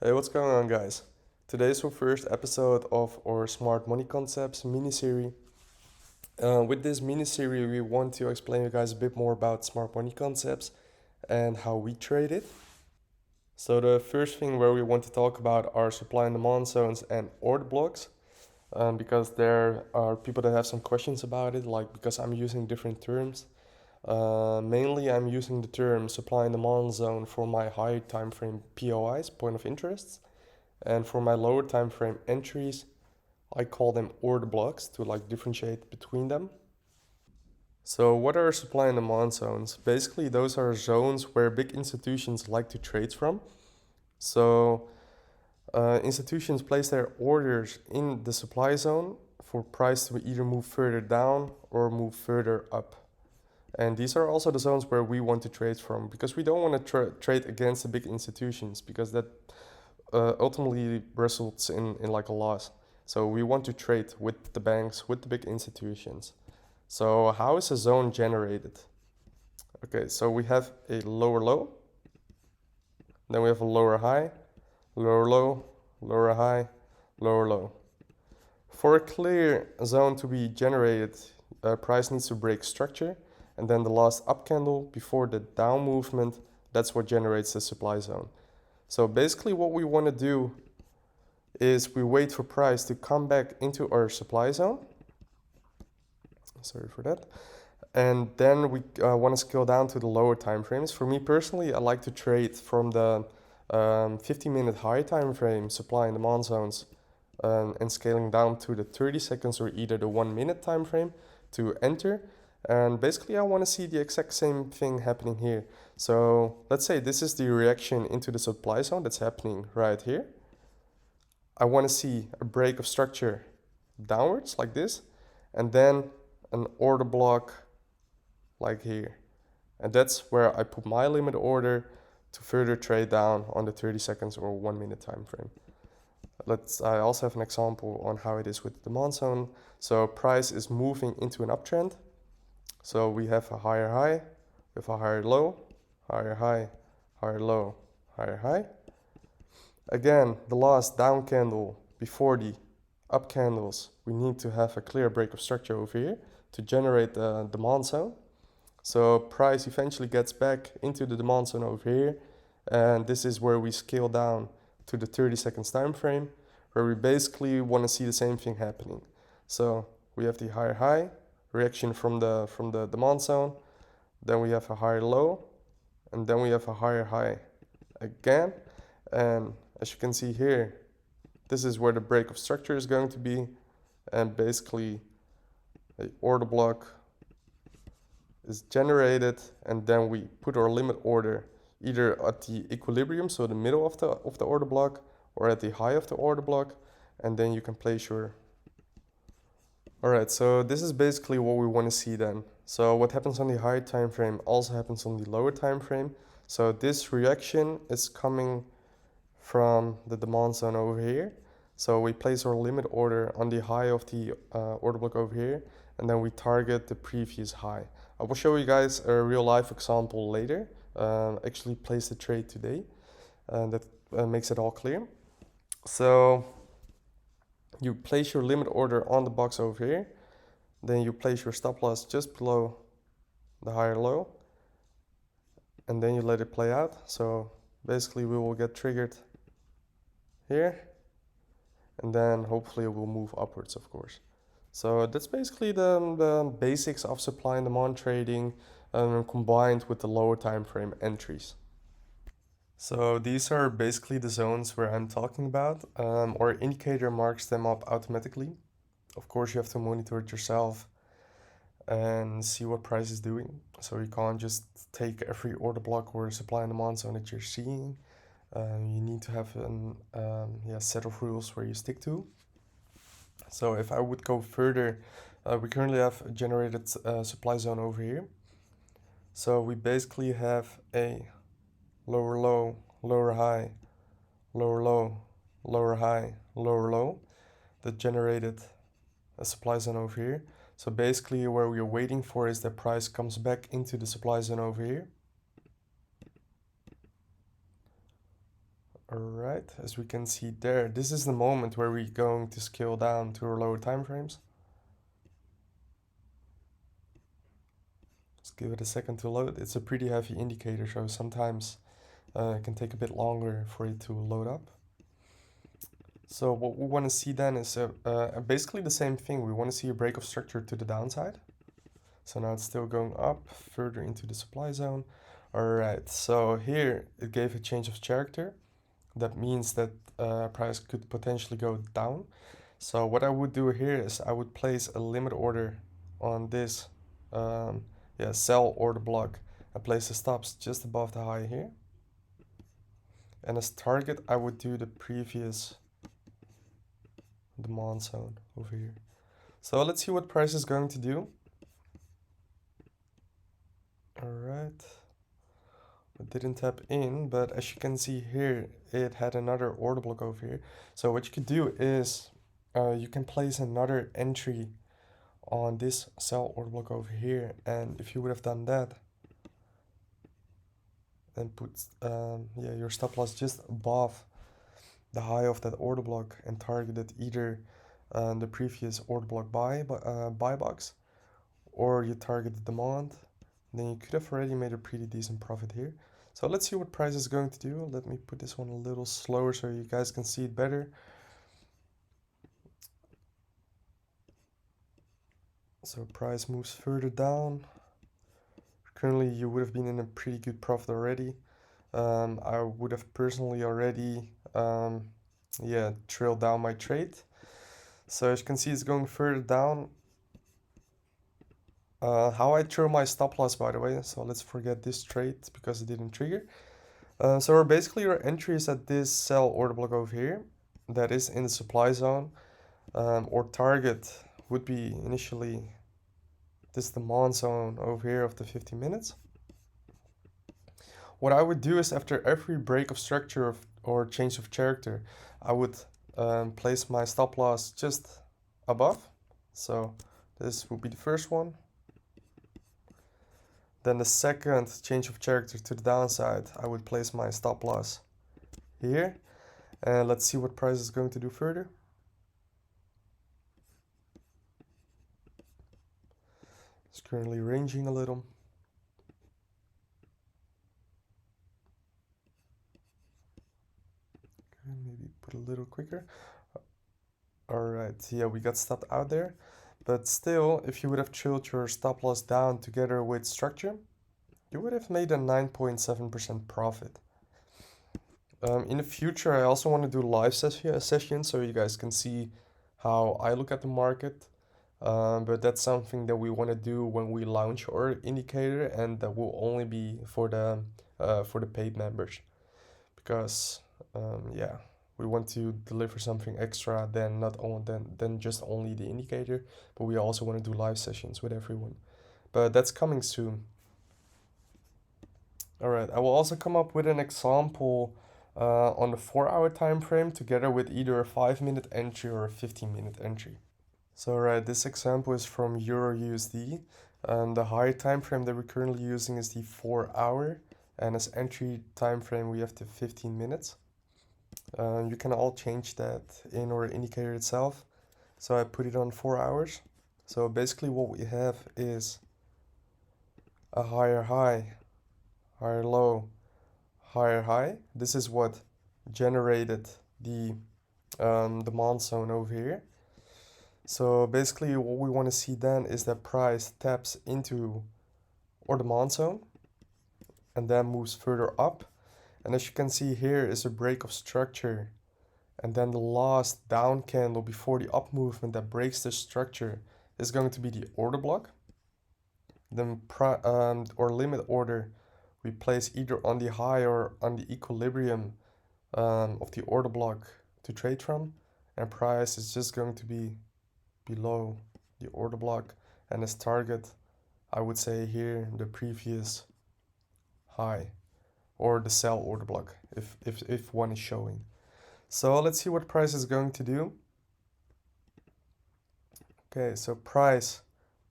Hey, what's going on, guys? Today's our first episode of our Smart Money Concepts mini-series. With this mini-series, we want to explain you guys a bit more about smart money concepts and how we trade it. So the first thing where we want to talk about are supply and demand zones and order blocks, because there are people that have some questions about it, like because I'm using different terms. Mainly, I'm using the term supply and demand zone for my high time frame POIs, point of interests. And for my lower time frame entries, I call them order blocks to like differentiate between them. So what are supply and demand zones? Basically, those are zones where big institutions like to trade from. So institutions place their orders in the supply zone for price to either move further down or move further up. And these are also the zones where we want to trade from, because we don't want to trade against the big institutions, because that ultimately results in like a loss. So we want to trade with the banks, with the big institutions. So how is a zone generated? Okay, so we have a lower low, then we have a lower high, lower low, lower high, lower low. For a clear zone to be generated, price needs to break structure, and then the last up candle before the down movement, that's what generates the supply zone. So basically what we want to do is we wait for price to come back into our supply zone. Sorry for that. And then we want to scale down to the lower time frames. For me personally, I like to trade from the 15-minute high time frame supply and demand zones, and scaling down to the 30 seconds or either the 1 minute time frame to enter. And basically I want to see the exact same thing happening here. So let's say this is the reaction into the supply zone that's happening right here. I want to see a break of structure downwards like this, and then an order block like here. And that's where I put my limit order to further trade down on the 30 seconds or 1 minute time frame. I also have an example on how it is with the demand zone. So price is moving into an uptrend. So we have a higher high, we have a higher low, higher high, higher low, higher high. Again, the last down candle before the up candles, we need to have a clear break of structure over here to generate the demand zone. So price eventually gets back into the demand zone over here, and this is where we scale down to the 30 seconds time frame, where we basically want to see the same thing happening. So we have the higher high, reaction from the demand zone, then we have a higher low, and then we have a higher high again. And as you can see here, this is where the break of structure is going to be, and basically a order block is generated, and then we put our limit order either at the equilibrium, so the middle of the order block, or at the high of the order block, and then you can place your. Alright, so this is basically what we want to see then. So what happens on the higher time frame also happens on the lower time frame. So this reaction is coming from the demand zone over here. So we place our limit order on the high of the order block over here, and then we target the previous high. I will show you guys a real life example later. Actually placed the trade today, that makes it all clear. So you place your limit order on the box over here, then you place your stop loss just below the higher low, and then you let it play out. So basically we will get triggered here, and then hopefully it will move upwards, of course. So that's basically the basics of supply and demand trading, combined with the lower time frame entries. So these are basically the zones where I'm talking about. Our indicator marks them up automatically. Of course, you have to monitor it yourself and see what price is doing. So you can't just take every order block or supply and demand zone that you're seeing. You need to have a set of rules where you stick to. So if I would go further, we currently have a generated supply zone over here. So we basically have a lower low, lower high, lower low, lower high, lower low that generated a supply zone over here. So basically where we're waiting for is that price comes back into the supply zone over here. Alright, as we can see there, this is the moment where we're going to scale down to our lower time frames. Just give it a second to load. It's a pretty heavy indicator, so sometimes it can take a bit longer for it to load up. So what we want to see then is basically the same thing. We want to see a break of structure to the downside. So now it's still going up further into the supply zone. Alright, so here it gave a change of character. That means that price could potentially go down. So what I would do here is I would place a limit order on this sell order block and place the stops just above the high here. And as target, I would do the previous demand zone over here. So let's see what price is going to do. Alright. It didn't tap in, but as you can see here, it had another order block over here. So what you could do is you can place another entry on this sell order block over here, and if you would have done that and put your stop loss just above the high of that order block and targeted either the previous order block buy box, or you target the demand, then you could have already made a pretty decent profit here. So let's see what price is going to do. Let me put this one a little slower so you guys can see it better. So price moves further down. Currently you would have been in a pretty good profit already. I would have personally already trailed down my trade. So as you can see, it's going further down. How I trail my stop loss, by the way, so let's forget this trade because it didn't trigger. So basically our entry is at this sell order block over here that is in the supply zone, or target would be initially this demand zone over here of the 50 minutes. What I would do is after every break of structure or change of character, I would place my stop loss just above. So this would be the first one. Then the second change of character to the downside, I would place my stop loss here. And let's see what price is going to do further. It's currently ranging a little. Okay, maybe put a little quicker. Alright, yeah, we got stopped out there. But still, if you would have trailed your stop loss down together with structure, you would have made a 9.7% profit. In the future, I also want to do live sessions so you guys can see how I look at the market. But that's something that we want to do when we launch our indicator, and that will only be for the paid members, because we want to deliver something extra than not only than just only the indicator, but we also want to do live sessions with everyone. But that's coming soon. Alright, I will also come up with an example on the 4-hour time frame together with either a 5-minute entry or a 15-minute entry. So right, this example is from EURUSD. The higher time frame that we're currently using is the 4-hour, and as entry time frame we have the 15 minutes. You can all change that in our indicator itself. So I put it on 4 hours. So basically what we have is a higher high, higher low, higher high. This is what generated the demand zone over here. So basically what we want to see then is that price taps into our demand zone and then moves further up. And as you can see, here is a break of structure, and then the last down candle before the up movement that breaks the structure is going to be the order block. Then our limit order we place either on the high or on the equilibrium of the order block to trade from, and price is just going to be below the order block, and as target I would say here the previous high or the sell order block if one is showing. So let's see what price is going to do. Okay, so price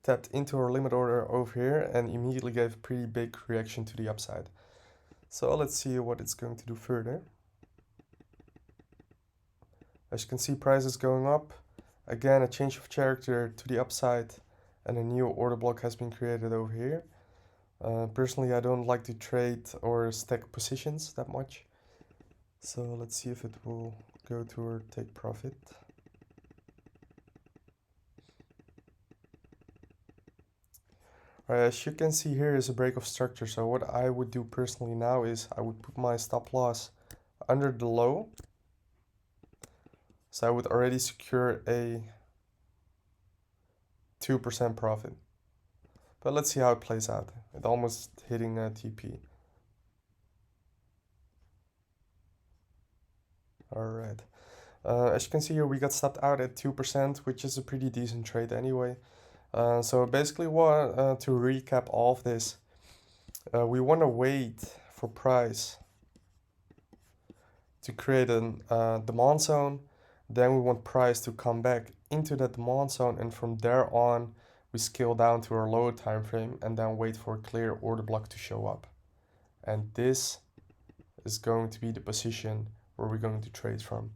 tapped into our limit order over here and immediately gave a pretty big reaction to the upside. So let's see what it's going to do further. As you can see, price is going up. Again, a change of character to the upside, and a new order block has been created over here. Personally, I don't like to trade or stack positions that much. So let's see if it will go to or take profit. Alright, as you can see here is a break of structure. So what I would do personally now is I would put my stop loss under the low. So I would already secure a 2% profit. But let's see how it plays out. It almost hitting a TP. Alright. As you can see here, we got stopped out at 2%, which is a pretty decent trade anyway. So basically, to recap all of this, we want to wait for price to create a demand zone. Then we want price to come back into that demand zone, and from there on, we scale down to our lower time frame and then wait for a clear order block to show up. And this is going to be the position where we're going to trade from.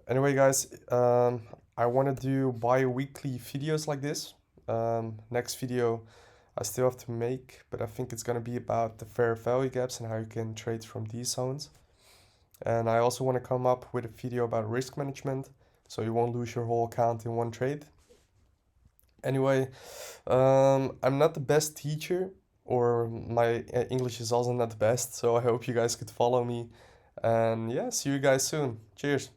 Anyway, guys, I want to do bi-weekly videos like this. Next video I still have to make, but I think it's going to be about the fair value gaps and how you can trade from these zones. And I also want to come up with a video about risk management, so you won't lose your whole account in one trade. Anyway, I'm not the best teacher, or my English is also not the best, so I hope you guys could follow me. And yeah, see you guys soon. Cheers.